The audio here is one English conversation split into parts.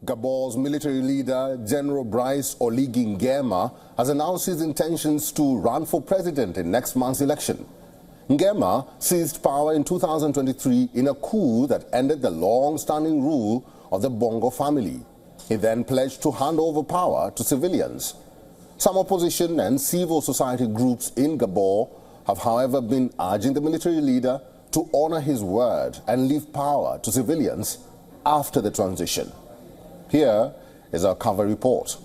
Gabon's military leader, Gen Brice Oligui Nguema, has announced his intentions to run for president in next month's election. Nguema seized power in 2023 in a coup that ended the long-standing rule of the Bongo family. He then pledged to hand over power to civilians. Some opposition and civil society groups in Gabon have, however, been urging the military leader to honor his word and leave power to civilians after the transition. Here is our cover report.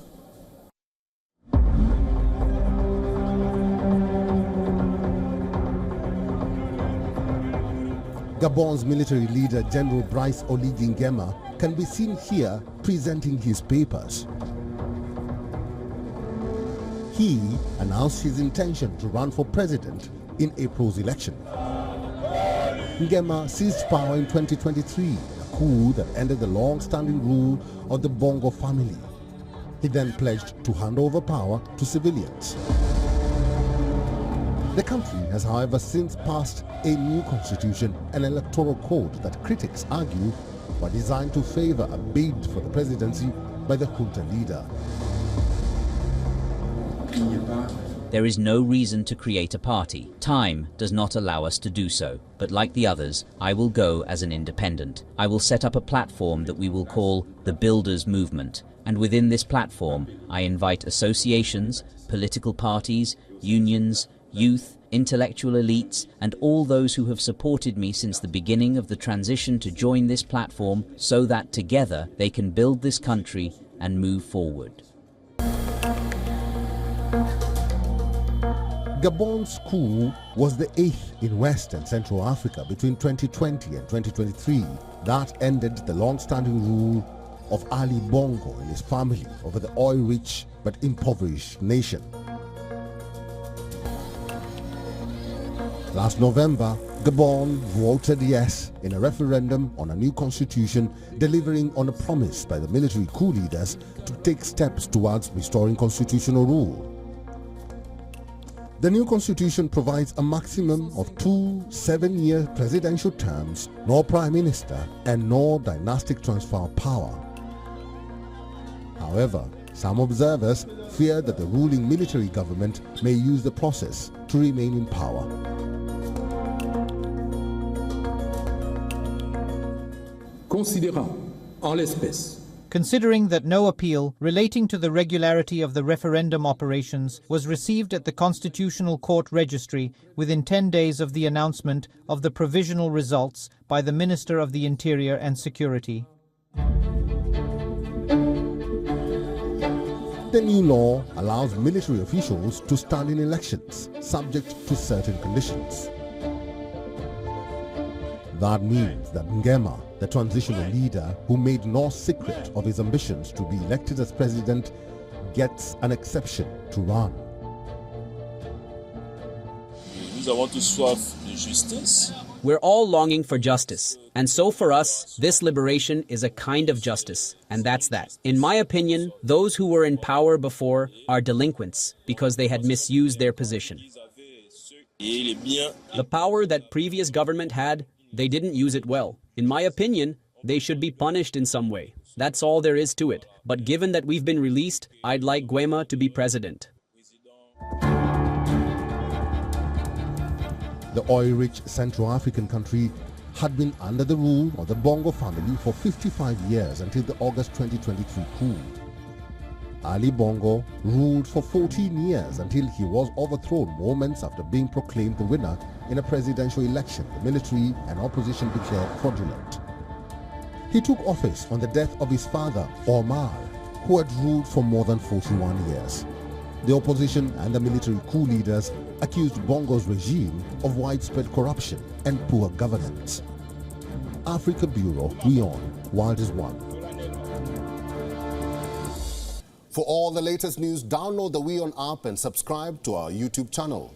Gabon's military leader, Gen Brice Oligui Nguema, can be seen here presenting his papers. He announced his intention to run for president in April's election. Nguema seized power in 2023 in a coup that ended the long-standing rule of the Bongo family. He then pledged to hand over power to civilians. The country has, however, since passed a new constitution and electoral code that critics argue were designed to favor a bid for the presidency by the junta leader. There is no reason to create a party. Time does not allow us to do so. But like the others, I will go as an independent. I will set up a platform that we will call the Builders Movement. And within this platform, I invite associations, political parties, unions, youth, intellectual elites, and all those who have supported me since the beginning of the transition to join this platform so that together they can build this country and move forward. Gabon's coup was the 8th in West and Central Africa between 2020 and 2023 that ended the long-standing rule of Ali Bongo and his family over the oil-rich but impoverished nation. Last November, Gabon voted yes in a referendum on a new constitution, delivering on a promise by the military coup leaders to take steps towards restoring constitutional rule. The new constitution provides a maximum of 2 7-year presidential terms, no prime minister, and no dynastic transfer of power. However, some observers fear that the ruling military government may use the process to remain in power. Considering that no appeal relating to the regularity of the referendum operations was received at the Constitutional Court Registry within 10 days of the announcement of the provisional results by the Minister of the Interior and Security. The new law allows military officials to stand in elections, subject to certain conditions. That means that Nguema, the transitional leader who made no secret of his ambitions to be elected as president, gets an exception to run. We're all longing for justice. And so for us, this liberation is a kind of justice. And that's that. In my opinion, those who were in power before are delinquents because they had misused their position. The power that previous government had, they didn't use it well. In my opinion, they should be punished in some way. That's all there is to it. But given that we've been released, I'd like Nguema to be president. The oil-rich Central African country had been under the rule of the Bongo family for 55 years until the August 2023 coup. Ali Bongo ruled for 14 years until he was overthrown moments after being proclaimed the winner in a presidential election the military and opposition declared fraudulent. He took office on the death of his father, Omar, who had ruled for more than 41 years. The opposition and the military coup leaders accused Bongo's regime of widespread corruption and poor governance. Africa Bureau, WION, World is One. For all the latest news, download the WION app and subscribe to our YouTube channel.